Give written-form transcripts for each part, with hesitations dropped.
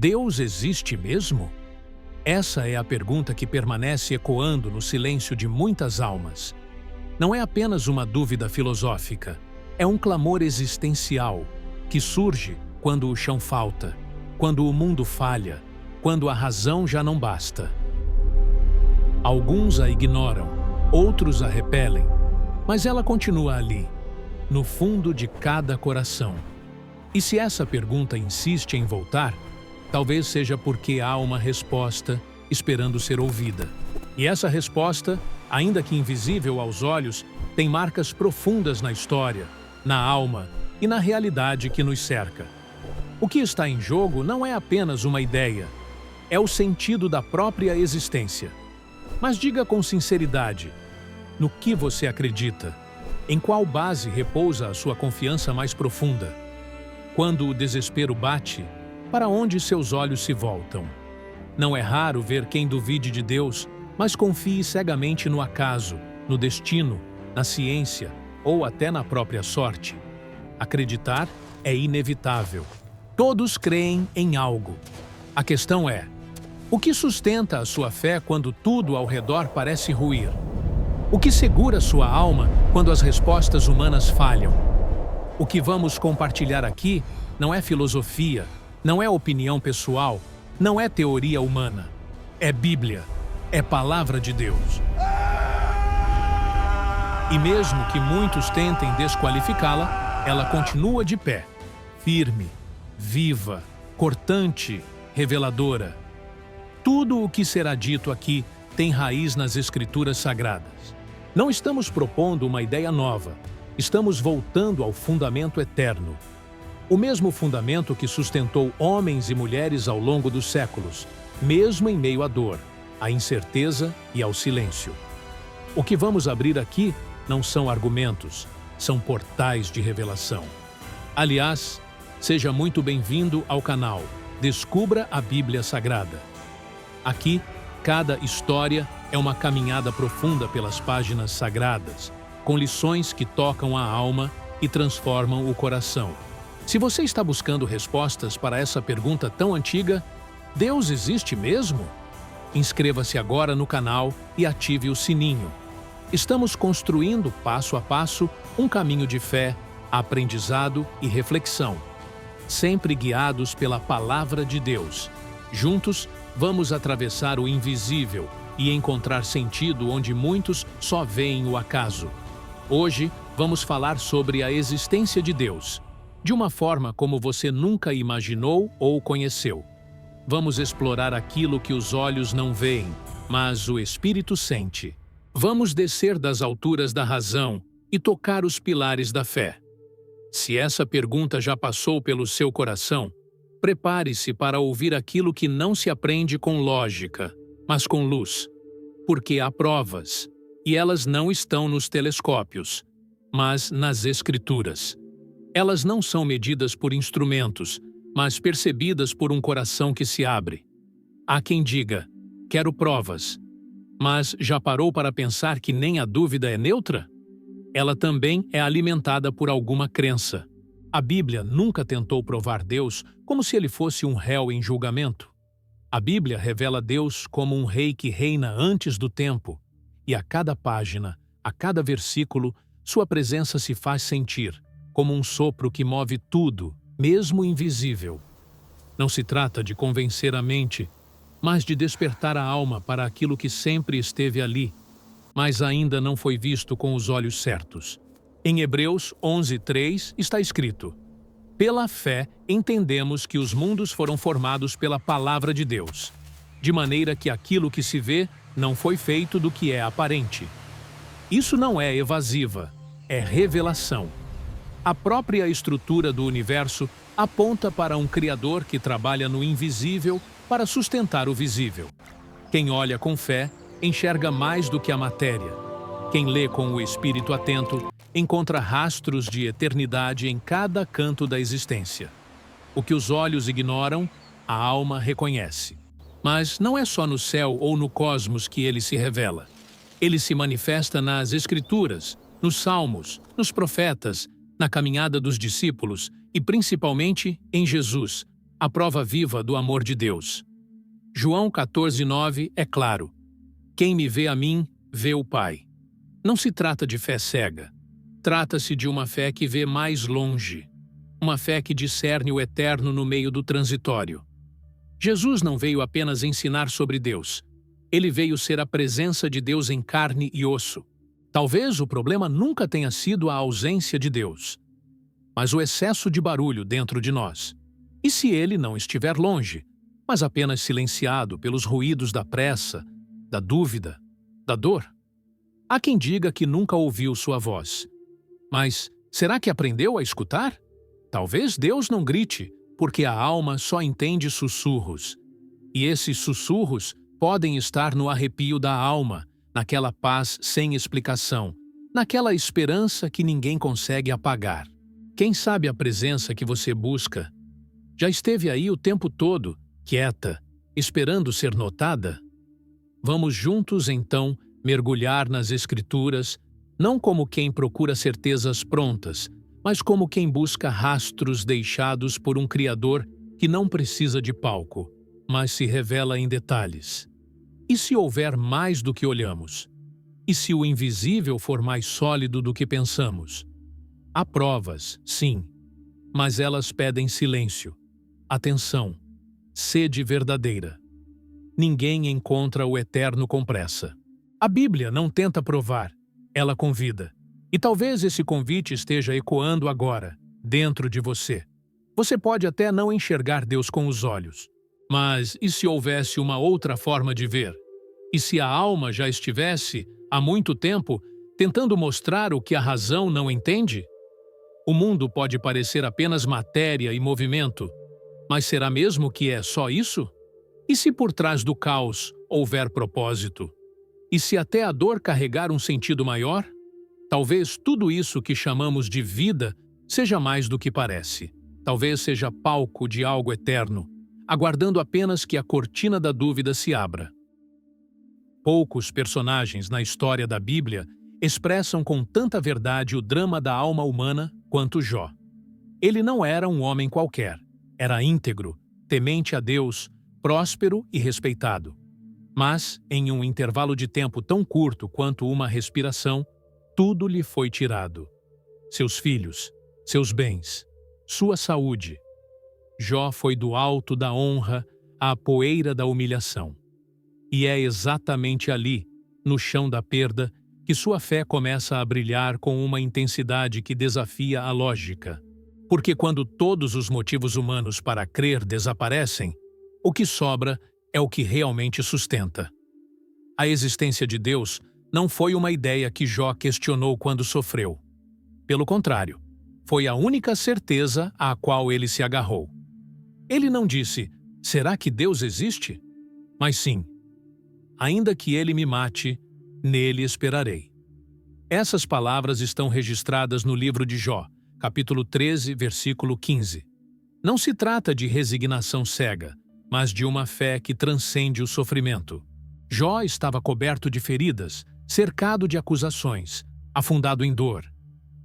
Deus existe mesmo? Essa é a pergunta que permanece ecoando no silêncio de muitas almas. Não é apenas uma dúvida filosófica, é um clamor existencial que surge quando o chão falta, quando o mundo falha, quando a razão já não basta. Alguns a ignoram, outros a repelem, mas ela continua ali, no fundo de cada coração. E se essa pergunta insiste em voltar, talvez seja porque há uma resposta esperando ser ouvida. E essa resposta, ainda que invisível aos olhos, tem marcas profundas na história, na alma e na realidade que nos cerca. O que está em jogo não é apenas uma ideia, é o sentido da própria existência. Mas diga com sinceridade, no que você acredita? Em qual base repousa a sua confiança mais profunda? Quando o desespero bate, para onde seus olhos se voltam? Não é raro ver quem duvide de Deus, mas confie cegamente no acaso, no destino, na ciência ou até na própria sorte. Acreditar é inevitável. Todos creem em algo. A questão é: o que sustenta a sua fé quando tudo ao redor parece ruir? O que segura sua alma quando as respostas humanas falham? O que vamos compartilhar aqui não é filosofia, não é opinião pessoal, não é teoria humana. É Bíblia, é Palavra de Deus. E mesmo que muitos tentem desqualificá-la, ela continua de pé, firme, viva, cortante, reveladora. Tudo o que será dito aqui tem raiz nas Escrituras Sagradas. Não estamos propondo uma ideia nova, estamos voltando ao fundamento eterno. O mesmo fundamento que sustentou homens e mulheres ao longo dos séculos, mesmo em meio à dor, à incerteza e ao silêncio. O que vamos abrir aqui não são argumentos, são portais de revelação. Aliás, seja muito bem-vindo ao canal Descubra a Bíblia Sagrada. Aqui, cada história é uma caminhada profunda pelas páginas sagradas, com lições que tocam a alma e transformam o coração. Se você está buscando respostas para essa pergunta tão antiga, Deus existe mesmo? Inscreva-se agora no canal e ative o sininho. Estamos construindo, passo a passo, um caminho de fé, aprendizado e reflexão, sempre guiados pela Palavra de Deus. Juntos, vamos atravessar o invisível e encontrar sentido onde muitos só veem o acaso. Hoje, vamos falar sobre a existência de Deus, de uma forma como você nunca imaginou ou conheceu. Vamos explorar aquilo que os olhos não veem, mas o Espírito sente. Vamos descer das alturas da razão e tocar os pilares da fé. Se essa pergunta já passou pelo seu coração, prepare-se para ouvir aquilo que não se aprende com lógica, mas com luz. Porque há provas, e elas não estão nos telescópios, mas nas Escrituras. Elas não são medidas por instrumentos, mas percebidas por um coração que se abre. Há quem diga, quero provas, mas já parou para pensar que nem a dúvida é neutra? Ela também é alimentada por alguma crença. A Bíblia nunca tentou provar Deus como se ele fosse um réu em julgamento. A Bíblia revela Deus como um rei que reina antes do tempo, e a cada página, a cada versículo, sua presença se faz sentir, como um sopro que move tudo, mesmo invisível. Não se trata de convencer a mente, mas de despertar a alma para aquilo que sempre esteve ali, mas ainda não foi visto com os olhos certos. Em Hebreus 11:3 está escrito: pela fé entendemos que os mundos foram formados pela palavra de Deus, de maneira que aquilo que se vê não foi feito do que é aparente. Isso não é evasiva, é revelação. A própria estrutura do universo aponta para um Criador que trabalha no invisível para sustentar o visível. Quem olha com fé enxerga mais do que a matéria. Quem lê com o espírito atento encontra rastros de eternidade em cada canto da existência. O que os olhos ignoram, a alma reconhece. Mas não é só no céu ou no cosmos que ele se revela. Ele se manifesta nas Escrituras, nos Salmos, nos profetas, na caminhada dos discípulos e principalmente em Jesus, a prova viva do amor de Deus. João 14:9 é claro: quem me vê a mim, vê o Pai. Não se trata de fé cega. Trata-se de uma fé que vê mais longe. Uma fé que discerne o eterno no meio do transitório. Jesus não veio apenas ensinar sobre Deus. Ele veio ser a presença de Deus em carne e osso. Talvez o problema nunca tenha sido a ausência de Deus, mas o excesso de barulho dentro de nós. E se ele não estiver longe, mas apenas silenciado pelos ruídos da pressa, da dúvida, da dor? Há quem diga que nunca ouviu sua voz. Mas será que aprendeu a escutar? Talvez Deus não grite, porque a alma só entende sussurros. E esses sussurros podem estar no arrepio da alma, naquela paz sem explicação, naquela esperança que ninguém consegue apagar. Quem sabe a presença que você busca já esteve aí o tempo todo, quieta, esperando ser notada? Vamos juntos, então, mergulhar nas Escrituras, não como quem procura certezas prontas, mas como quem busca rastros deixados por um Criador que não precisa de palco, mas se revela em detalhes. E se houver mais do que olhamos? E se o invisível for mais sólido do que pensamos? Há provas, sim, mas elas pedem silêncio, atenção, sede verdadeira. Ninguém encontra o eterno com pressa. A Bíblia não tenta provar, ela convida. E talvez esse convite esteja ecoando agora, dentro de você. Você pode até não enxergar Deus com os olhos, mas e se houvesse uma outra forma de ver? E se a alma já estivesse, há muito tempo, tentando mostrar o que a razão não entende? O mundo pode parecer apenas matéria e movimento, mas será mesmo que é só isso? E se por trás do caos houver propósito? E se até a dor carregar um sentido maior? Talvez tudo isso que chamamos de vida seja mais do que parece. Talvez seja palco de algo eterno, aguardando apenas que a cortina da dúvida se abra. Poucos personagens na história da Bíblia expressam com tanta verdade o drama da alma humana quanto Jó. Ele não era um homem qualquer, era íntegro, temente a Deus, próspero e respeitado. Mas, em um intervalo de tempo tão curto quanto uma respiração, tudo lhe foi tirado. Seus filhos, seus bens, sua saúde. Jó foi do alto da honra à poeira da humilhação. E é exatamente ali, no chão da perda, que sua fé começa a brilhar com uma intensidade que desafia a lógica. Porque quando todos os motivos humanos para crer desaparecem, o que sobra é o que realmente sustenta. A existência de Deus não foi uma ideia que Jó questionou quando sofreu. Pelo contrário, foi a única certeza à qual ele se agarrou. Ele não disse, será que Deus existe? Mas sim, ainda que ele me mate, nele esperarei. Essas palavras estão registradas no livro de Jó, capítulo 13, versículo 15. Não se trata de resignação cega, mas de uma fé que transcende o sofrimento. Jó estava coberto de feridas, cercado de acusações, afundado em dor.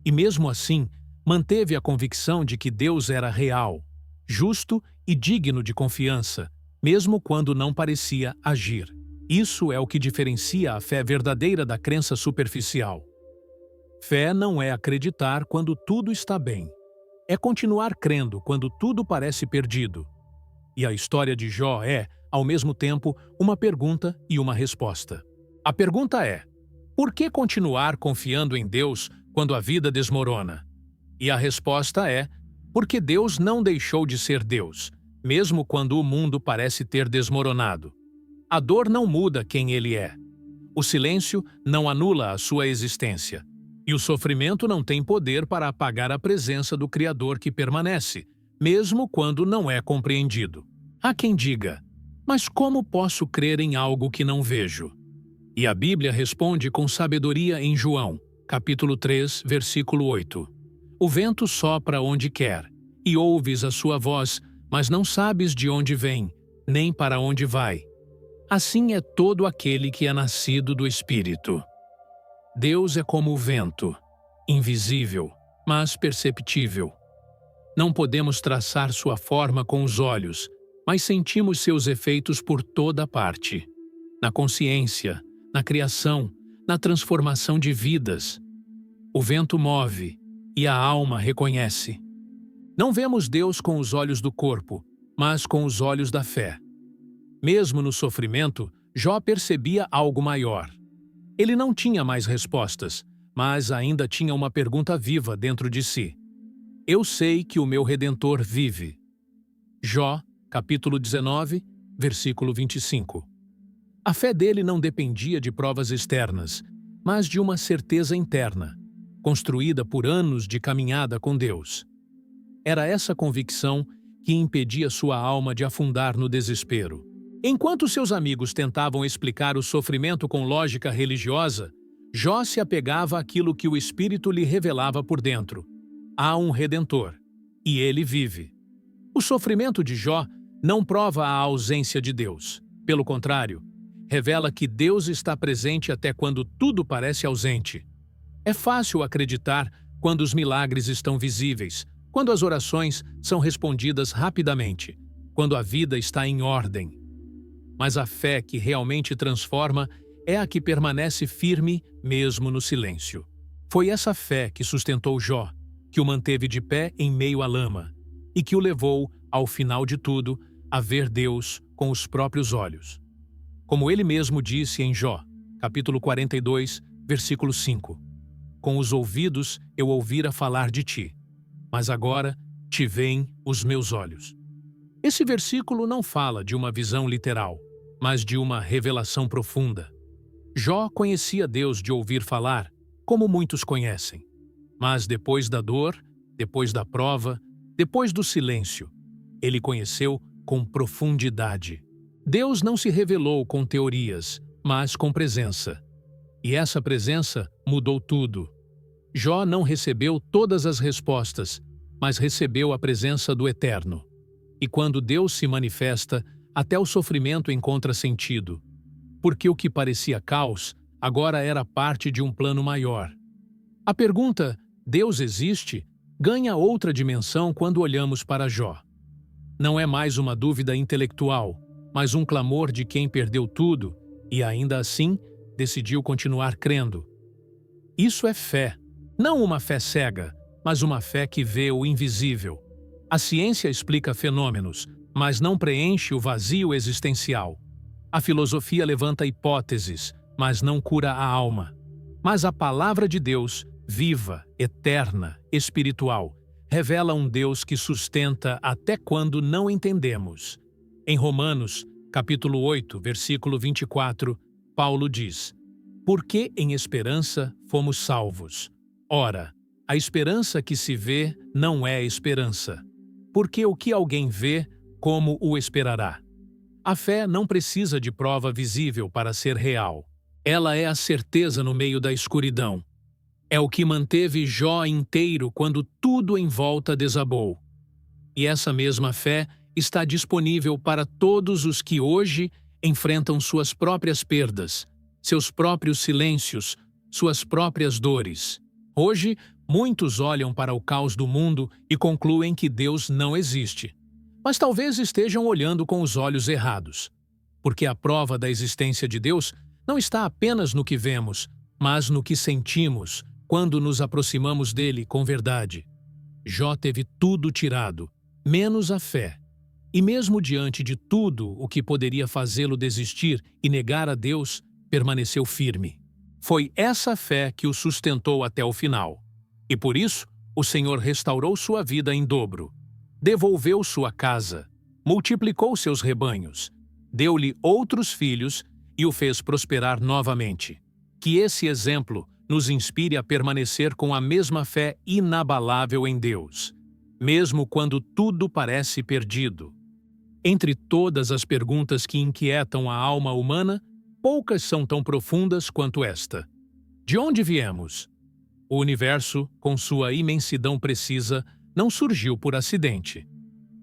E mesmo assim, manteve a convicção de que Deus era real, justo e digno de confiança, mesmo quando não parecia agir. Isso é o que diferencia a fé verdadeira da crença superficial. Fé não é acreditar quando tudo está bem. É continuar crendo quando tudo parece perdido. E a história de Jó é, ao mesmo tempo, uma pergunta e uma resposta. A pergunta é: por que continuar confiando em Deus quando a vida desmorona? E a resposta é: porque Deus não deixou de ser Deus, mesmo quando o mundo parece ter desmoronado. A dor não muda quem ele é. O silêncio não anula a sua existência. E o sofrimento não tem poder para apagar a presença do Criador que permanece, mesmo quando não é compreendido. Há quem diga, mas como posso crer em algo que não vejo? E a Bíblia responde com sabedoria em João, capítulo 3, versículo 8. O vento sopra onde quer, e ouves a sua voz, mas não sabes de onde vem, nem para onde vai. Assim é todo aquele que é nascido do Espírito. Deus é como o vento, invisível, mas perceptível. Não podemos traçar sua forma com os olhos, mas sentimos seus efeitos por toda parte. Na consciência, na criação, na transformação de vidas. O vento move e a alma reconhece. Não vemos Deus com os olhos do corpo, mas com os olhos da fé. Mesmo no sofrimento, Jó percebia algo maior. Ele não tinha mais respostas, mas ainda tinha uma pergunta viva dentro de si. Eu sei que o meu Redentor vive. Jó, capítulo 19, versículo 25. A fé dele não dependia de provas externas, mas de uma certeza interna, construída por anos de caminhada com Deus. Era essa convicção que impedia sua alma de afundar no desespero. Enquanto seus amigos tentavam explicar o sofrimento com lógica religiosa, Jó se apegava àquilo que o Espírito lhe revelava por dentro. Há um Redentor, e ele vive. O sofrimento de Jó não prova a ausência de Deus. Pelo contrário, revela que Deus está presente até quando tudo parece ausente. É fácil acreditar quando os milagres estão visíveis, quando as orações são respondidas rapidamente, quando a vida está em ordem. Mas a fé que realmente transforma é a que permanece firme mesmo no silêncio. Foi essa fé que sustentou Jó, que o manteve de pé em meio à lama e que o levou, ao final de tudo, a ver Deus com os próprios olhos. Como ele mesmo disse em Jó, capítulo 42, versículo 5. Com os ouvidos eu ouvira falar de ti, mas agora te veem os meus olhos. Esse versículo não fala de uma visão literal, mas de uma revelação profunda. Jó conhecia Deus de ouvir falar, como muitos conhecem. Mas depois da dor, depois da prova, depois do silêncio, ele conheceu com profundidade. Deus não se revelou com teorias, mas com presença. E essa presença mudou tudo. Jó não recebeu todas as respostas, mas recebeu a presença do Eterno. E quando Deus se manifesta, até o sofrimento encontra sentido. Porque o que parecia caos, agora era parte de um plano maior. A pergunta, Deus existe, ganha outra dimensão quando olhamos para Jó. Não é mais uma dúvida intelectual, mas um clamor de quem perdeu tudo e, ainda assim, decidiu continuar crendo. Isso é fé. Não uma fé cega, mas uma fé que vê o invisível. A ciência explica fenômenos, mas não preenche o vazio existencial. A filosofia levanta hipóteses, mas não cura a alma. Mas a palavra de Deus, viva, eterna, espiritual, revela um Deus que sustenta até quando não entendemos. Em Romanos, capítulo 8, versículo 24, Paulo diz: Porque em esperança fomos salvos. Ora, a esperança que se vê não é esperança. Porque o que alguém vê, como o esperará? A fé não precisa de prova visível para ser real. Ela é a certeza no meio da escuridão. É o que manteve Jó inteiro quando tudo em volta desabou. E essa mesma fé está disponível para todos os que hoje enfrentam suas próprias perdas, seus próprios silêncios, suas próprias dores. Hoje, muitos olham para o caos do mundo e concluem que Deus não existe. Mas talvez estejam olhando com os olhos errados. Porque a prova da existência de Deus não está apenas no que vemos, mas no que sentimos quando nos aproximamos dele com verdade. Jó teve tudo tirado, menos a fé. E mesmo diante de tudo o que poderia fazê-lo desistir e negar a Deus, permaneceu firme. Foi essa fé que o sustentou até o final. E por isso, o Senhor restaurou sua vida em dobro. Devolveu sua casa, multiplicou seus rebanhos, deu-lhe outros filhos e o fez prosperar novamente. Que esse exemplo nos inspire a permanecer com a mesma fé inabalável em Deus, mesmo quando tudo parece perdido. Entre todas as perguntas que inquietam a alma humana, poucas são tão profundas quanto esta. De onde viemos? O universo, com sua imensidão precisa, não surgiu por acidente.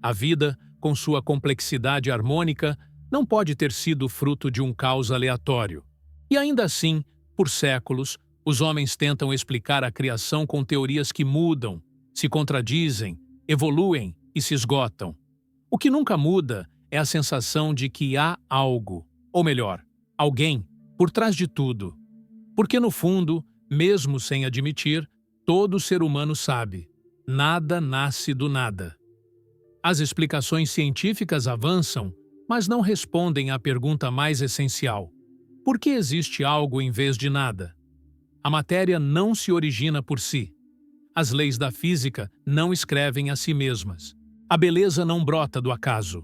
A vida, com sua complexidade harmônica, não pode ter sido fruto de um caos aleatório. E ainda assim, por séculos, os homens tentam explicar a criação com teorias que mudam, se contradizem, evoluem e se esgotam. O que nunca muda é a sensação de que há algo, ou melhor, alguém, por trás de tudo. Porque no fundo, mesmo sem admitir, todo ser humano sabe: nada nasce do nada. As explicações científicas avançam, mas não respondem à pergunta mais essencial: por que existe algo em vez de nada? A matéria não se origina por si. As leis da física não escrevem a si mesmas. A beleza não brota do acaso.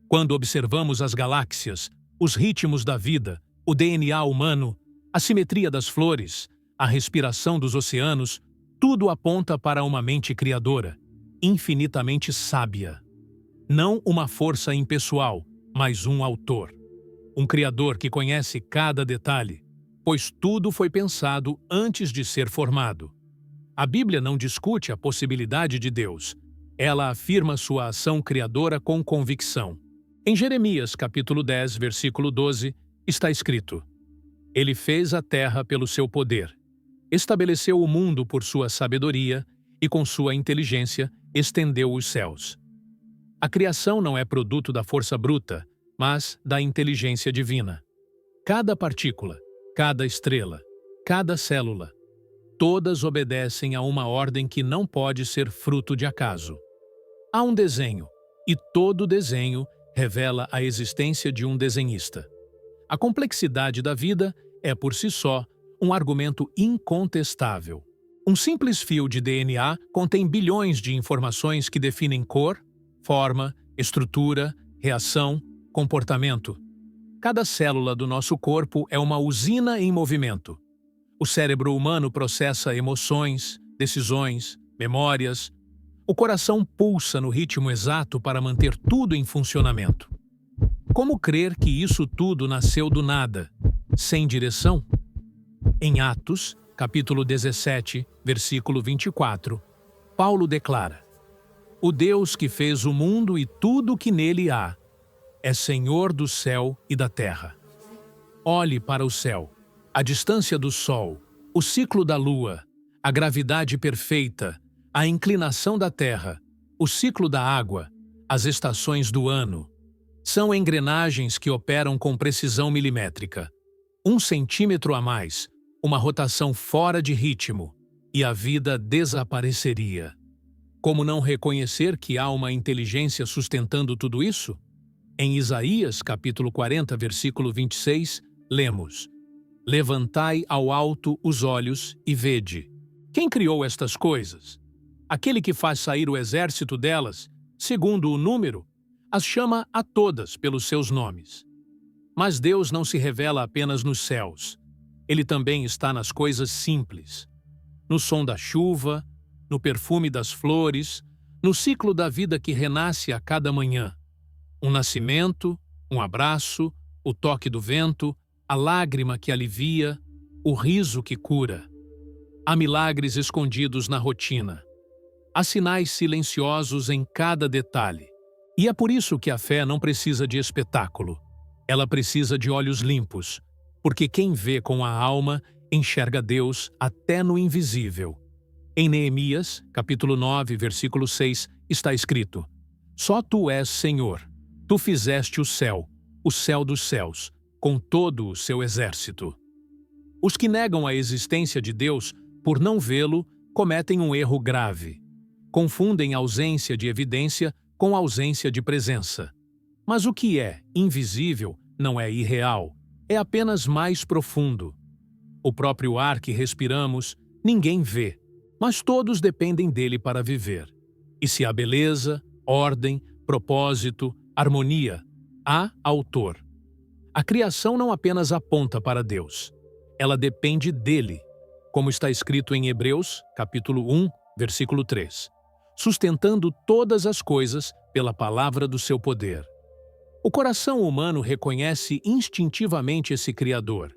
Quando observamos as galáxias, os ritmos da vida, o DNA humano, a simetria das flores, a respiração dos oceanos, tudo aponta para uma mente criadora, infinitamente sábia. Não uma força impessoal, mas um autor. Um criador que conhece cada detalhe, pois tudo foi pensado antes de ser formado. A Bíblia não discute a possibilidade de Deus. Ela afirma sua ação criadora com convicção. Em Jeremias, capítulo 10, versículo 12, está escrito: Ele fez a terra pelo seu poder, estabeleceu o mundo por sua sabedoria e com sua inteligência estendeu os céus. A criação não é produto da força bruta, mas da inteligência divina. Cada partícula, cada estrela, cada célula, todas obedecem a uma ordem que não pode ser fruto de acaso. Há um desenho, e todo desenho revela a existência de um desenhista. A complexidade da vida é, por si só, um argumento incontestável. Um simples fio de DNA contém bilhões de informações que definem cor, forma, estrutura, reação, comportamento. Cada célula do nosso corpo é uma usina em movimento. O cérebro humano processa emoções, decisões, memórias. O coração pulsa no ritmo exato para manter tudo em funcionamento. Como crer que isso tudo nasceu do nada, sem direção? Em Atos, capítulo 17, versículo 24, Paulo declara: O Deus que fez o mundo e tudo o que nele há, é Senhor do céu e da terra. Olhe para o céu, a distância do sol, o ciclo da lua, a gravidade perfeita, a inclinação da terra, o ciclo da água, as estações do ano. São engrenagens que operam com precisão milimétrica. 1 centímetro a mais, uma rotação fora de ritmo, e a vida desapareceria. Como não reconhecer que há uma inteligência sustentando tudo isso? Em Isaías, capítulo 40, versículo 26, lemos: Levantai ao alto os olhos e vede. Quem criou estas coisas? Aquele que faz sair o exército delas, segundo o número, as chama a todas pelos seus nomes. Mas Deus não se revela apenas nos céus. Ele também está nas coisas simples. No som da chuva, no perfume das flores, no ciclo da vida que renasce a cada manhã. Um nascimento, um abraço, o toque do vento, a lágrima que alivia, o riso que cura. Há milagres escondidos na rotina. Há sinais silenciosos em cada detalhe. E é por isso que a fé não precisa de espetáculo. Ela precisa de olhos limpos, porque quem vê com a alma enxerga Deus até no invisível. Em Neemias, capítulo 9, versículo 6, está escrito: Só tu és Senhor. Tu fizeste o céu dos céus, com todo o seu exército. Os que negam a existência de Deus por não vê-lo cometem um erro grave. Confundem ausência de evidência com ausência de presença. Mas o que é invisível não é irreal, é apenas mais profundo. O próprio ar que respiramos, ninguém vê, mas todos dependem dele para viver. E se há beleza, ordem, propósito, harmonia, há autor. A criação não apenas aponta para Deus, ela depende dele, como está escrito em Hebreus, capítulo 1, versículo 3, sustentando todas as coisas pela palavra do seu poder. O coração humano reconhece instintivamente esse Criador.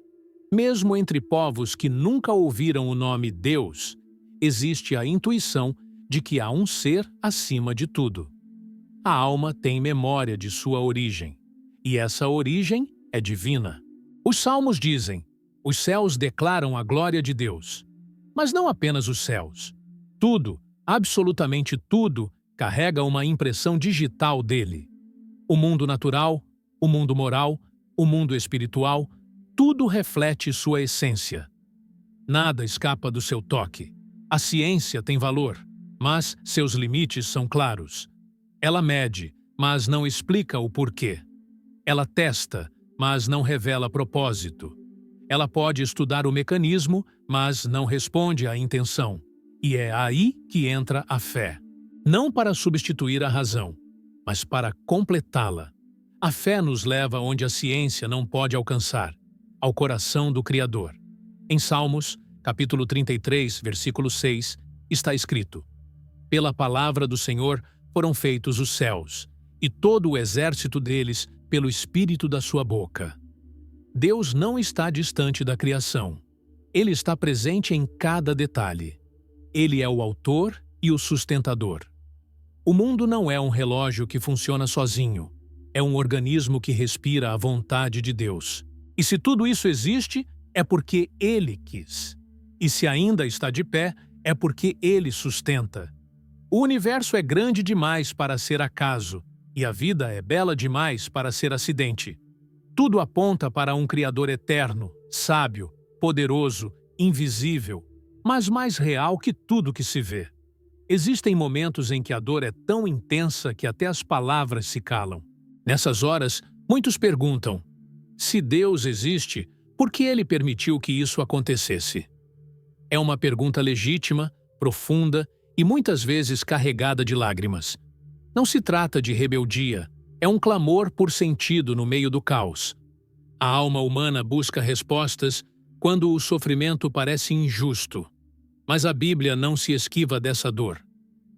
Mesmo entre povos que nunca ouviram o nome Deus, existe a intuição de que há um ser acima de tudo. A alma tem memória de sua origem, e essa origem é divina. Os salmos dizem: os céus declaram a glória de Deus. Mas não apenas os céus. Tudo, absolutamente tudo, carrega uma impressão digital dele. O mundo natural, o mundo moral, o mundo espiritual, tudo reflete sua essência. Nada escapa do seu toque. A ciência tem valor, mas seus limites são claros. Ela mede, mas não explica o porquê. Ela testa, mas não revela propósito. Ela pode estudar o mecanismo, mas não responde à intenção. E é aí que entra a fé. Não para substituir a razão, mas para completá-la. A fé nos leva onde a ciência não pode alcançar, ao coração do Criador. Em Salmos, capítulo 33, versículo 6, está escrito: Pela palavra do Senhor foram feitos os céus, e todo o exército deles pelo espírito da sua boca. Deus não está distante da criação. Ele está presente em cada detalhe. Ele é o autor e o sustentador. O mundo não é um relógio que funciona sozinho. É um organismo que respira a vontade de Deus. E se tudo isso existe, é porque Ele quis. E se ainda está de pé, é porque Ele sustenta. O universo é grande demais para ser acaso, e a vida é bela demais para ser acidente. Tudo aponta para um Criador eterno, sábio, poderoso, invisível, mas mais real que tudo que se vê. Existem momentos em que a dor é tão intensa que até as palavras se calam. Nessas horas, muitos perguntam: se Deus existe, por que Ele permitiu que isso acontecesse? É uma pergunta legítima, profunda e muitas vezes carregada de lágrimas. Não se trata de rebeldia, é um clamor por sentido no meio do caos. A alma humana busca respostas quando o sofrimento parece injusto. Mas a Bíblia não se esquiva dessa dor.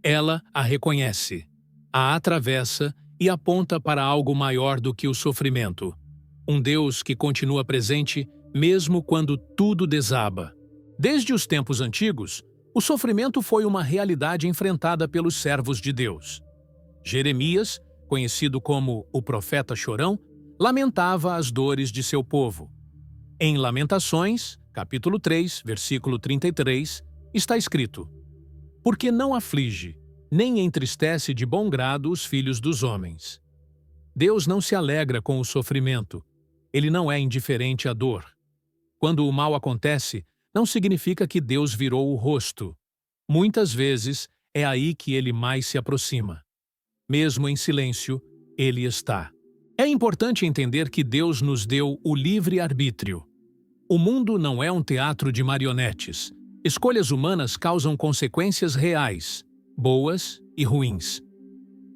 Ela a reconhece, a atravessa e aponta para algo maior do que o sofrimento. Um Deus que continua presente mesmo quando tudo desaba. Desde os tempos antigos, o sofrimento foi uma realidade enfrentada pelos servos de Deus. Jeremias, conhecido como o profeta chorão, lamentava as dores de seu povo. Em Lamentações, capítulo 3, versículo 33, está escrito: Porque não aflige, nem entristece de bom grado os filhos dos homens. Deus não se alegra com o sofrimento. Ele não é indiferente à dor. Quando o mal acontece, não significa que Deus virou o rosto. Muitas vezes, é aí que ele mais se aproxima. Mesmo em silêncio, ele está. É importante entender que Deus nos deu o livre-arbítrio. O mundo não é um teatro de marionetes. Escolhas humanas causam consequências reais, boas e ruins.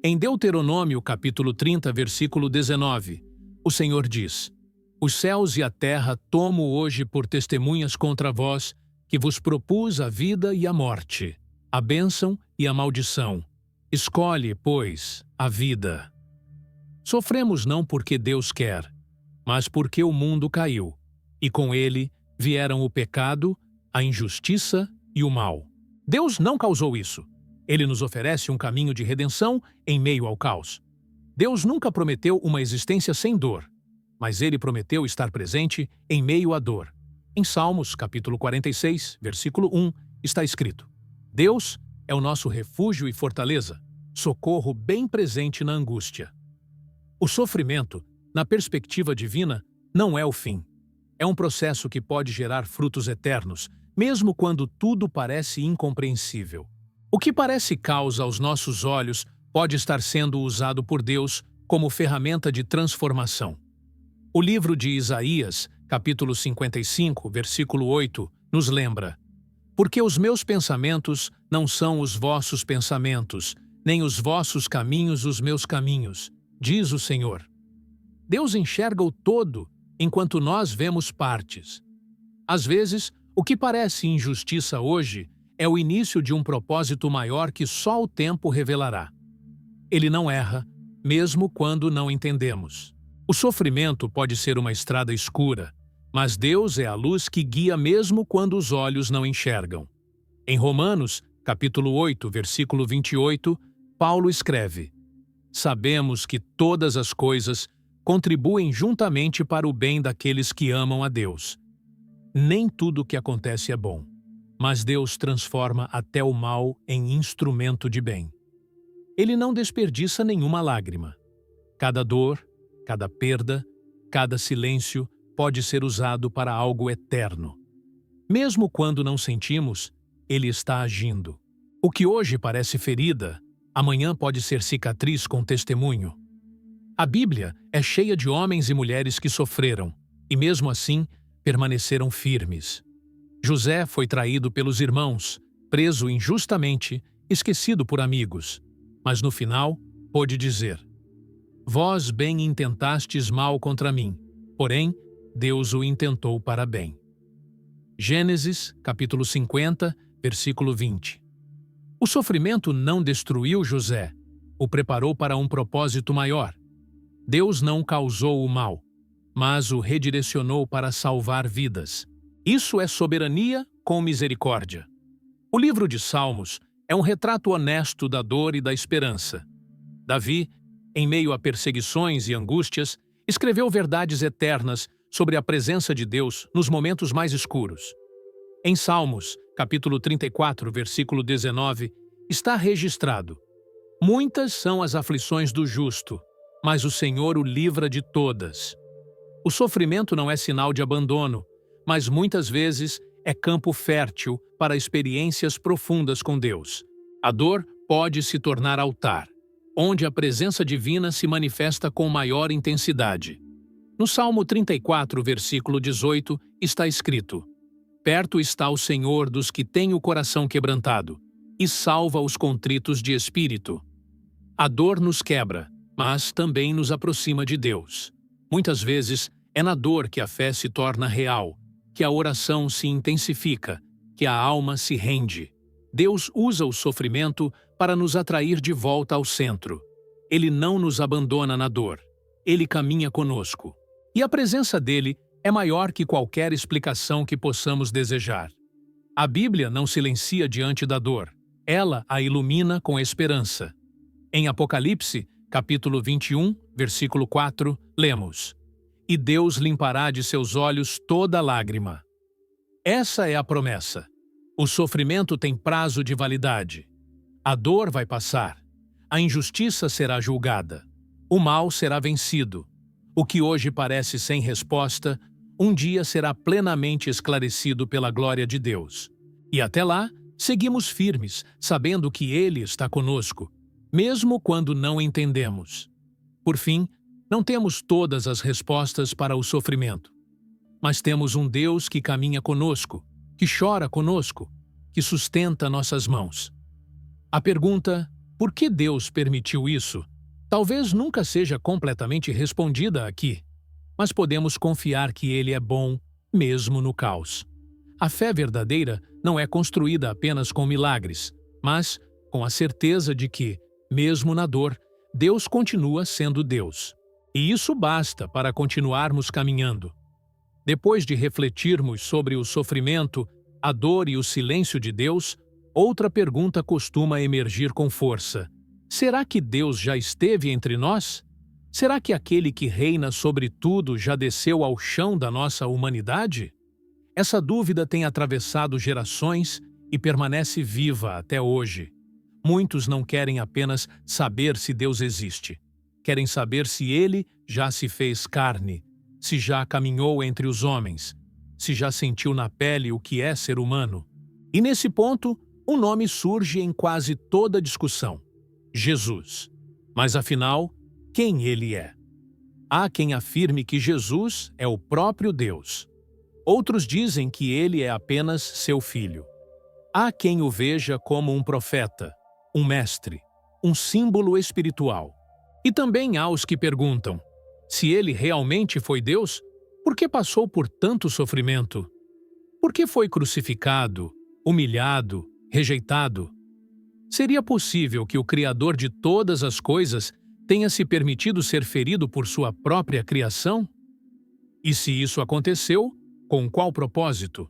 Em Deuteronômio, capítulo 30, versículo 19, o Senhor diz: Os céus e a terra tomo hoje por testemunhas contra vós, que vos propus a vida e a morte, a bênção e a maldição. Escolhe, pois, a vida. Sofremos não porque Deus quer, mas porque o mundo caiu, e com ele vieram o pecado, a injustiça e o mal. Deus não causou isso. Ele nos oferece um caminho de redenção em meio ao caos. Deus nunca prometeu uma existência sem dor, mas ele prometeu estar presente em meio à dor. Em Salmos, capítulo 46, versículo 1, está escrito: Deus é o nosso refúgio e fortaleza, socorro bem presente na angústia. O sofrimento, na perspectiva divina, não é o fim. É um processo que pode gerar frutos eternos, mesmo quando tudo parece incompreensível. O que parece caos aos nossos olhos pode estar sendo usado por Deus como ferramenta de transformação. O livro de Isaías, capítulo 55, versículo 8, nos lembra: Porque os meus pensamentos não são os vossos pensamentos, nem os vossos caminhos os meus caminhos, diz o Senhor. Deus enxerga o todo, enquanto nós vemos partes. Às vezes, o que parece injustiça hoje é o início de um propósito maior que só o tempo revelará. Ele não erra, mesmo quando não entendemos. O sofrimento pode ser uma estrada escura, mas Deus é a luz que guia mesmo quando os olhos não enxergam. Em Romanos, capítulo 8, versículo 28, Paulo escreve: Sabemos que todas as coisas contribuem juntamente para o bem daqueles que amam a Deus. Nem tudo o que acontece é bom, mas Deus transforma até o mal em instrumento de bem. Ele não desperdiça nenhuma lágrima. Cada dor, cada perda, cada silêncio pode ser usado para algo eterno. Mesmo quando não sentimos, Ele está agindo. O que hoje parece ferida, amanhã pode ser cicatriz com testemunho. A Bíblia é cheia de homens e mulheres que sofreram, e mesmo assim permaneceram firmes. José foi traído pelos irmãos, preso injustamente, esquecido por amigos, mas no final pôde dizer: Vós bem intentastes mal contra mim, porém Deus o intentou para bem. Gênesis, capítulo 50, versículo 20. O sofrimento não destruiu José, o preparou para um propósito maior. Deus não causou o mal, mas o redirecionou para salvar vidas. Isso é soberania com misericórdia. O livro de Salmos é um retrato honesto da dor e da esperança. Davi, em meio a perseguições e angústias, escreveu verdades eternas sobre a presença de Deus nos momentos mais escuros. Em Salmos, capítulo 34, versículo 19, está registrado: Muitas são as aflições do justo, mas o Senhor o livra de todas. O sofrimento não é sinal de abandono, mas muitas vezes é campo fértil para experiências profundas com Deus. A dor pode se tornar altar, onde a presença divina se manifesta com maior intensidade. No Salmo 34, versículo 18, está escrito: Perto está o Senhor dos que têm o coração quebrantado, e salva os contritos de espírito. A dor nos quebra, mas também nos aproxima de Deus. Muitas vezes é na dor que a fé se torna real, que a oração se intensifica, que a alma se rende. Deus usa o sofrimento para nos atrair de volta ao centro. Ele não nos abandona na dor. Ele caminha conosco. E a presença dele é maior que qualquer explicação que possamos desejar. A Bíblia não silencia diante da dor. Ela a ilumina com esperança. Em Apocalipse, capítulo 21, versículo 4, lemos: E Deus limpará de seus olhos toda lágrima. Essa é a promessa. O sofrimento tem prazo de validade. A dor vai passar. A injustiça será julgada. O mal será vencido. O que hoje parece sem resposta, um dia será plenamente esclarecido pela glória de Deus. E até lá, seguimos firmes, sabendo que Ele está conosco, mesmo quando não entendemos. Por fim, não temos todas as respostas para o sofrimento, mas temos um Deus que caminha conosco, que chora conosco, que sustenta nossas mãos. A pergunta, por que Deus permitiu isso, talvez nunca seja completamente respondida aqui, mas podemos confiar que Ele é bom, mesmo no caos. A fé verdadeira não é construída apenas com milagres, mas com a certeza de que, mesmo na dor, Deus continua sendo Deus. E isso basta para continuarmos caminhando. Depois de refletirmos sobre o sofrimento, a dor e o silêncio de Deus, outra pergunta costuma emergir com força: será que Deus já esteve entre nós? Será que aquele que reina sobre tudo já desceu ao chão da nossa humanidade? Essa dúvida tem atravessado gerações e permanece viva até hoje. Muitos não querem apenas saber se Deus existe. Querem saber se Ele já se fez carne, se já caminhou entre os homens, se já sentiu na pele o que é ser humano. E nesse ponto, um nome surge em quase toda discussão: Jesus. Mas afinal, quem Ele é? Há quem afirme que Jesus é o próprio Deus. Outros dizem que Ele é apenas seu filho. Há quem o veja como um profeta, um mestre, um símbolo espiritual. E também há os que perguntam: se Ele realmente foi Deus, por que passou por tanto sofrimento? Por que foi crucificado, humilhado, rejeitado? Seria possível que o Criador de todas as coisas tenha se permitido ser ferido por sua própria criação? E se isso aconteceu, com qual propósito?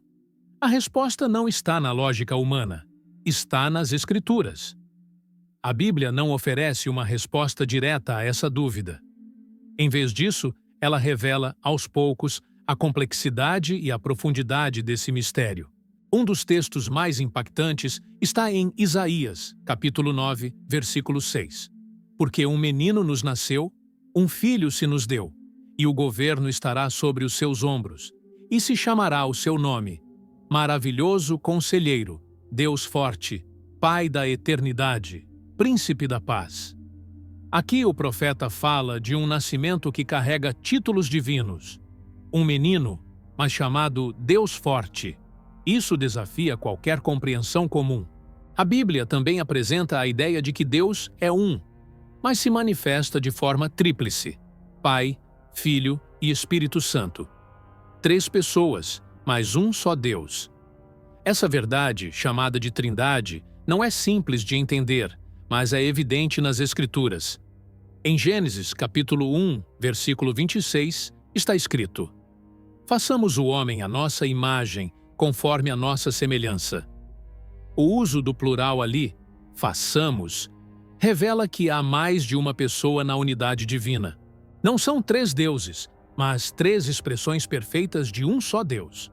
A resposta não está na lógica humana, está nas Escrituras. A Bíblia não oferece uma resposta direta a essa dúvida. Em vez disso, ela revela, aos poucos, a complexidade e a profundidade desse mistério. Um dos textos mais impactantes está em Isaías, capítulo 9, versículo 6. Porque um menino nos nasceu, um filho se nos deu, e o governo estará sobre os seus ombros, e se chamará o seu nome, Maravilhoso Conselheiro, Deus Forte, Pai da Eternidade, Príncipe da Paz. Aqui o profeta fala de um nascimento que carrega títulos divinos. Um menino, mas chamado Deus Forte. Isso desafia qualquer compreensão comum. A Bíblia também apresenta a ideia de que Deus é um, mas se manifesta de forma tríplice: Pai, Filho e Espírito Santo. 3 pessoas, mas um só Deus. Essa verdade, chamada de Trindade, não é simples de entender, mas é evidente nas Escrituras. Em Gênesis, capítulo 1, versículo 26, está escrito: Façamos o homem à nossa imagem, conforme a nossa semelhança. O uso do plural ali, façamos, revela que há mais de uma pessoa na unidade divina. Não são 3 deuses, mas 3 expressões perfeitas de um só Deus.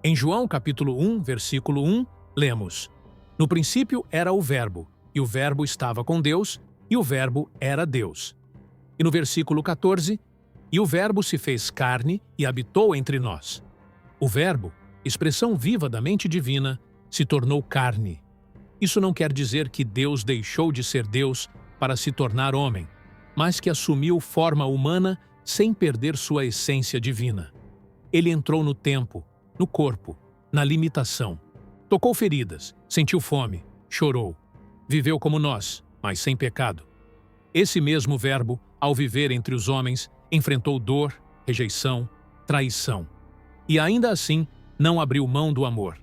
Em João capítulo 1, versículo 1, lemos: No princípio era o Verbo, e o Verbo estava com Deus, e o Verbo era Deus. E no versículo 14, e o Verbo se fez carne e habitou entre nós. O Verbo, expressão viva da mente divina, se tornou carne. Isso não quer dizer que Deus deixou de ser Deus para se tornar homem, mas que assumiu forma humana sem perder sua essência divina. Ele entrou no tempo, no corpo, na limitação. Tocou feridas, sentiu fome, chorou. Viveu como nós, mas sem pecado. Esse mesmo Verbo, ao viver entre os homens, enfrentou dor, rejeição, traição. E ainda assim, não abriu mão do amor.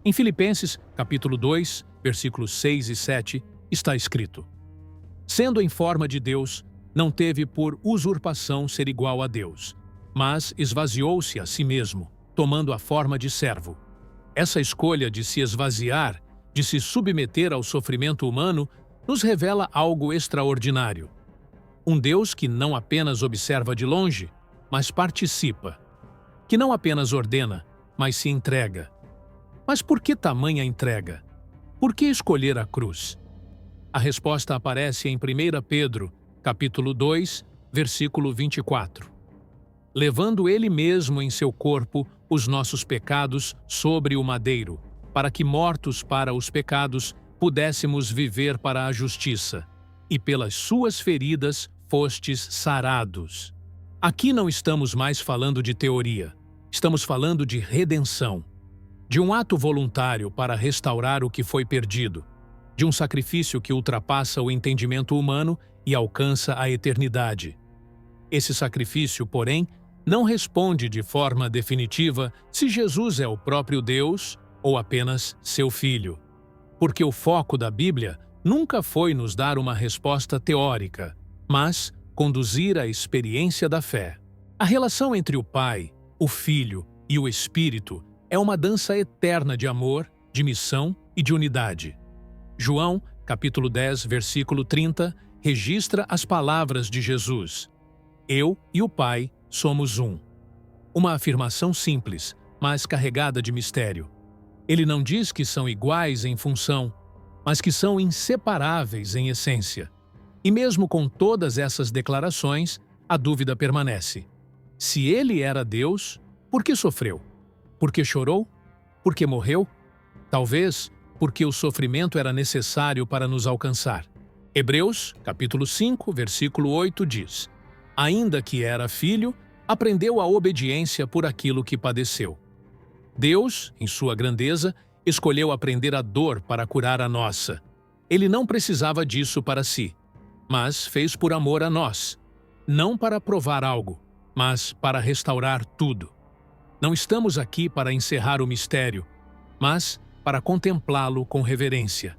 Em Filipenses, capítulo 2, versículos 6 e 7, está escrito: Sendo em forma de Deus, não teve por usurpação ser igual a Deus, mas esvaziou-se a si mesmo, tomando a forma de servo. Essa escolha de se esvaziar, de se submeter ao sofrimento humano, nos revela algo extraordinário. Um Deus que não apenas observa de longe, mas participa. Que não apenas ordena, mas se entrega. Mas por que tamanha entrega? Por que escolher a cruz? A resposta aparece em 1 Pedro, capítulo 2, versículo 24. Levando ele mesmo em seu corpo os nossos pecados sobre o madeiro, para que, mortos para os pecados, pudéssemos viver para a justiça, e pelas suas feridas fostes sarados. Aqui não estamos mais falando de teoria, estamos falando de redenção, de um ato voluntário para restaurar o que foi perdido, de um sacrifício que ultrapassa o entendimento humano e alcança a eternidade. Esse sacrifício, porém, não responde de forma definitiva se Jesus é o próprio Deus ou apenas seu Filho. Porque o foco da Bíblia nunca foi nos dar uma resposta teórica, mas conduzir a experiência da fé. A relação entre o Pai, o Filho e o Espírito é uma dança eterna de amor, de missão e de unidade. João, capítulo 10, versículo 30, registra as palavras de Jesus: Eu e o Pai somos um. Uma afirmação simples, mas carregada de mistério. Ele não diz que são iguais em função, mas que são inseparáveis em essência. E mesmo com todas essas declarações, a dúvida permanece. Se ele era Deus, por que sofreu? Por que chorou? Por que morreu? Talvez porque o sofrimento era necessário para nos alcançar. Hebreus, capítulo 5, versículo 8 diz: Ainda que era filho, aprendeu a obediência por aquilo que padeceu. Deus, em sua grandeza, escolheu aprender a dor para curar a nossa. Ele não precisava disso para si, mas fez por amor a nós, não para provar algo, mas para restaurar tudo. Não estamos aqui para encerrar o mistério, mas para contemplá-lo com reverência.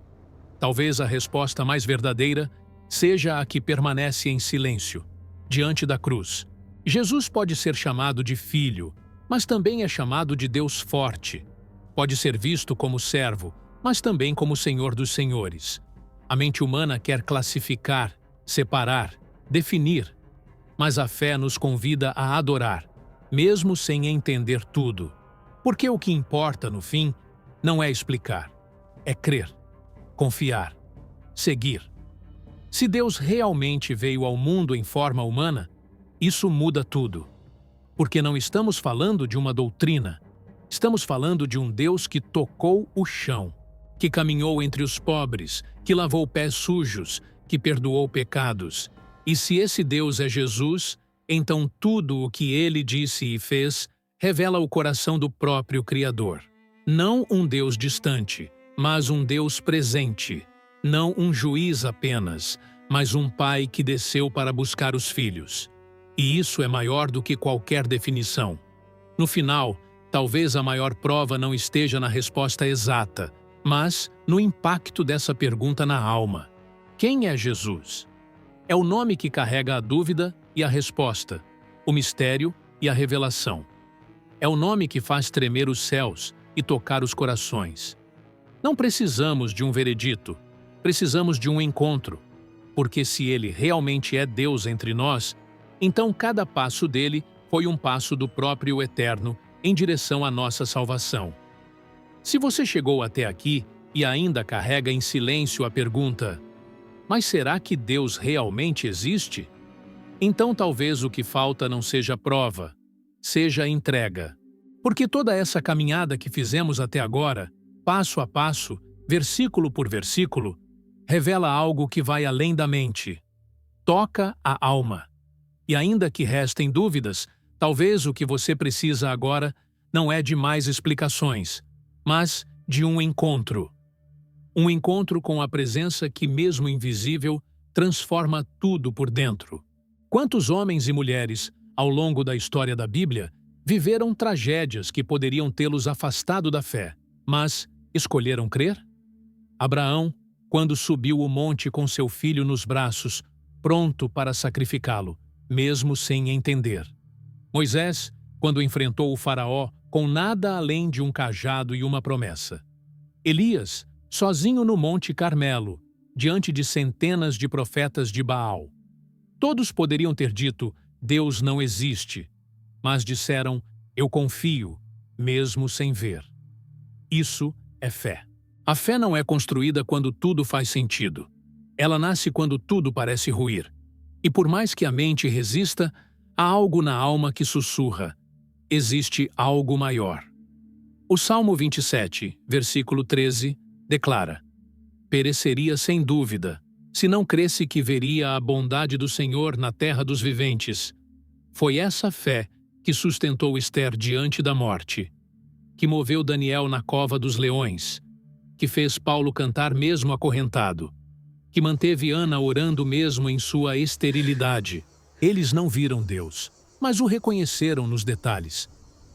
Talvez a resposta mais verdadeira seja a que permanece em silêncio, diante da cruz. Jesus pode ser chamado de Filho, mas também é chamado de Deus Forte. Pode ser visto como servo, mas também como Senhor dos Senhores. A mente humana quer classificar, separar, definir, mas a fé nos convida a adorar, mesmo sem entender tudo. Porque o que importa, no fim, não é explicar, é crer, confiar, seguir. Se Deus realmente veio ao mundo em forma humana, isso muda tudo. Porque não estamos falando de uma doutrina, estamos falando de um Deus que tocou o chão, que caminhou entre os pobres, que lavou pés sujos, que perdoou pecados. E se esse Deus é Jesus, então tudo o que ele disse e fez revela o coração do próprio Criador. Não um Deus distante, mas um Deus presente. Não um juiz apenas, mas um pai que desceu para buscar os filhos. E isso é maior do que qualquer definição. No final, talvez a maior prova não esteja na resposta exata, mas no impacto dessa pergunta na alma. Quem é Jesus? É o nome que carrega a dúvida e a resposta, o mistério e a revelação. É o nome que faz tremer os céus e tocar os corações. Não precisamos de um veredito, precisamos de um encontro, porque se ele realmente é Deus entre nós, então cada passo dele foi um passo do próprio Eterno em direção à nossa salvação. Se você chegou até aqui e ainda carrega em silêncio a pergunta: mas será que Deus realmente existe? Então talvez o que falta não seja prova, seja entrega. Porque toda essa caminhada que fizemos até agora, passo a passo, versículo por versículo, revela algo que vai além da mente. Toca a alma. E ainda que restem dúvidas, talvez o que você precisa agora não é de mais explicações, mas de um encontro. Um encontro com a presença que, mesmo invisível, transforma tudo por dentro. Quantos homens e mulheres, ao longo da história da Bíblia, viveram tragédias que poderiam tê-los afastado da fé, mas escolheram crer? Abraão, quando subiu o monte com seu filho nos braços, pronto para sacrificá-lo, mesmo sem entender. Moisés, quando enfrentou o faraó com nada além de um cajado e uma promessa. Elias, sozinho no Monte Carmelo, diante de centenas de profetas de Baal. Todos poderiam ter dito: Deus não existe, mas disseram: eu confio, mesmo sem ver. Isso é fé. A fé não é construída quando tudo faz sentido. Ela nasce quando tudo parece ruir. E por mais que a mente resista, há algo na alma que sussurra: existe algo maior. O Salmo 27, versículo 13, declara: pereceria sem dúvida, se não cresse que veria a bondade do Senhor na terra dos viventes. Foi essa fé que sustentou Ester diante da morte, que moveu Daniel na cova dos leões, que fez Paulo cantar mesmo acorrentado, que manteve Ana orando mesmo em sua esterilidade. Eles não viram Deus, mas o reconheceram nos detalhes,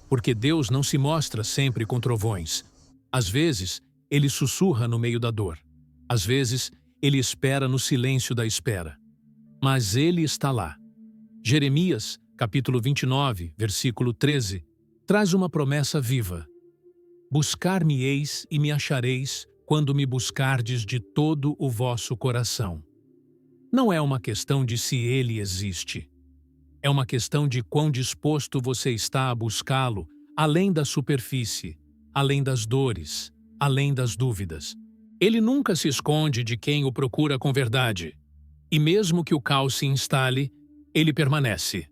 porque Deus não se mostra sempre com trovões. Às vezes, ele sussurra no meio da dor. Às vezes, ele espera no silêncio da espera. Mas ele está lá. Jeremias, capítulo 29, versículo 13, traz uma promessa viva. Buscar-me-eis e me achareis quando me buscardes de todo o vosso coração. Não é uma questão de se ele existe. É uma questão de quão disposto você está a buscá-lo, além da superfície, além das dores, além das dúvidas. Ele nunca se esconde de quem o procura com verdade. E mesmo que o caos se instale, ele permanece.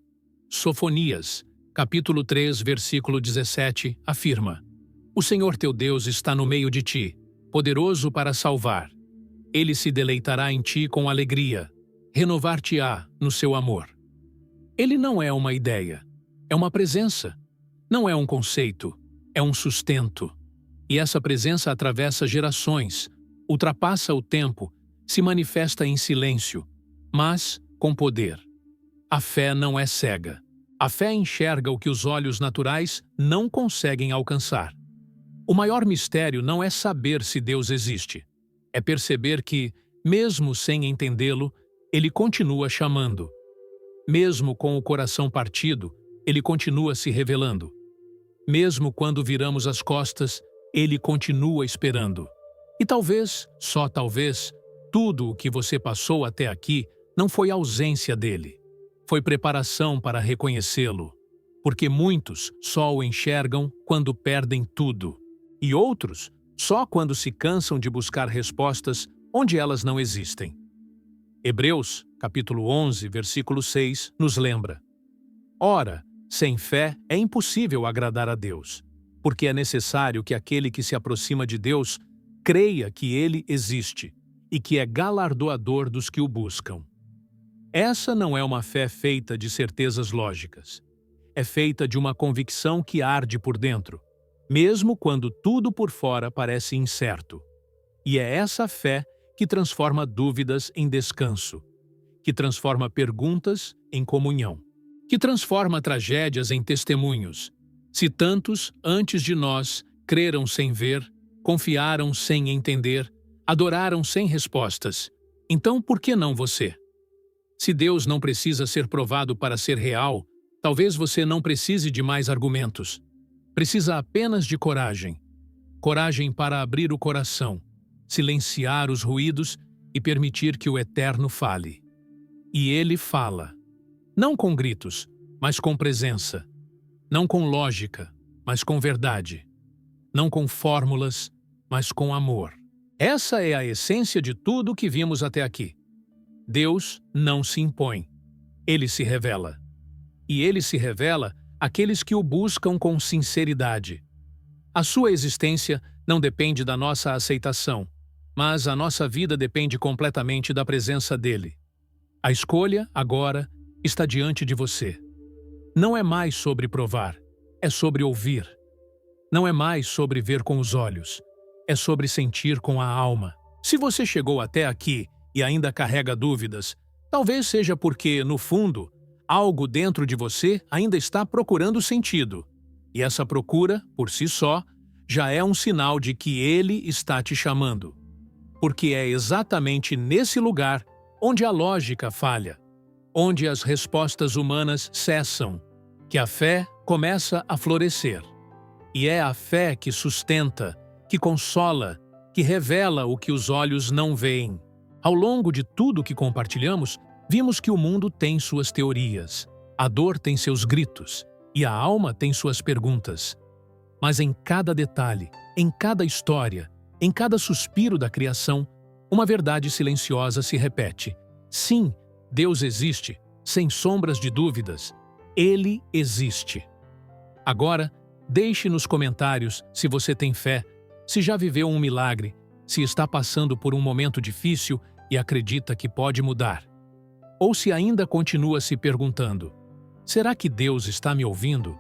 Sofonias, capítulo 3, versículo 17, afirma: o Senhor teu Deus está no meio de ti, poderoso para salvar. Ele se deleitará em ti com alegria, renovar-te-á no seu amor. Ele não é uma ideia, é uma presença. Não é um conceito, é um sustento. E essa presença atravessa gerações, ultrapassa o tempo, se manifesta em silêncio, mas com poder. A fé não é cega. A fé enxerga o que os olhos naturais não conseguem alcançar. O maior mistério não é saber se Deus existe. É perceber que, mesmo sem entendê-lo, ele continua chamando. Mesmo com o coração partido, ele continua se revelando. Mesmo quando viramos as costas, ele continua esperando. E talvez, só talvez, tudo o que você passou até aqui não foi ausência dele. Foi preparação para reconhecê-lo. Porque muitos só o enxergam quando perdem tudo. E outros só quando se cansam de buscar respostas onde elas não existem. Hebreus, capítulo 11, versículo 6, nos lembra: Ora, sem fé é impossível agradar a Deus, porque é necessário que aquele que se aproxima de Deus creia que Ele existe e que é galardoador dos que o buscam. Essa não é uma fé feita de certezas lógicas. É feita de uma convicção que arde por dentro, mesmo quando tudo por fora parece incerto. E é essa fé que transforma dúvidas em descanso, que transforma perguntas em comunhão, que transforma tragédias em testemunhos. Se tantos, antes de nós, creram sem ver, confiaram sem entender, adoraram sem respostas, então por que não você? Se Deus não precisa ser provado para ser real, talvez você não precise de mais argumentos. Precisa apenas de coragem. Coragem para abrir o coração, silenciar os ruídos e permitir que o Eterno fale. E Ele fala. Não com gritos, mas com presença. Não com lógica, mas com verdade. Não com fórmulas, mas com amor. Essa é a essência de tudo o que vimos até aqui. Deus não se impõe. Ele se revela. E Ele se revela àqueles que o buscam com sinceridade. A sua existência não depende da nossa aceitação, mas a nossa vida depende completamente da presença dEle. A escolha, agora, está diante de você. Não é mais sobre provar, é sobre ouvir. Não é mais sobre ver com os olhos, é sobre sentir com a alma. Se você chegou até aqui e ainda carrega dúvidas, talvez seja porque, no fundo, algo dentro de você ainda está procurando sentido. E essa procura, por si só, já é um sinal de que Ele está te chamando. Porque é exatamente nesse lugar onde a lógica falha, onde as respostas humanas cessam, que a fé começa a florescer. E é a fé que sustenta, que consola, que revela o que os olhos não veem. Ao longo de tudo que compartilhamos, vimos que o mundo tem suas teorias, a dor tem seus gritos e a alma tem suas perguntas. Mas em cada detalhe, em cada história, em cada suspiro da criação, uma verdade silenciosa se repete. Sim, Deus existe, sem sombras de dúvidas. Ele existe. Agora, deixe nos comentários se você tem fé, se já viveu um milagre, se está passando por um momento difícil e acredita que pode mudar. Ou se ainda continua se perguntando: será que Deus está me ouvindo?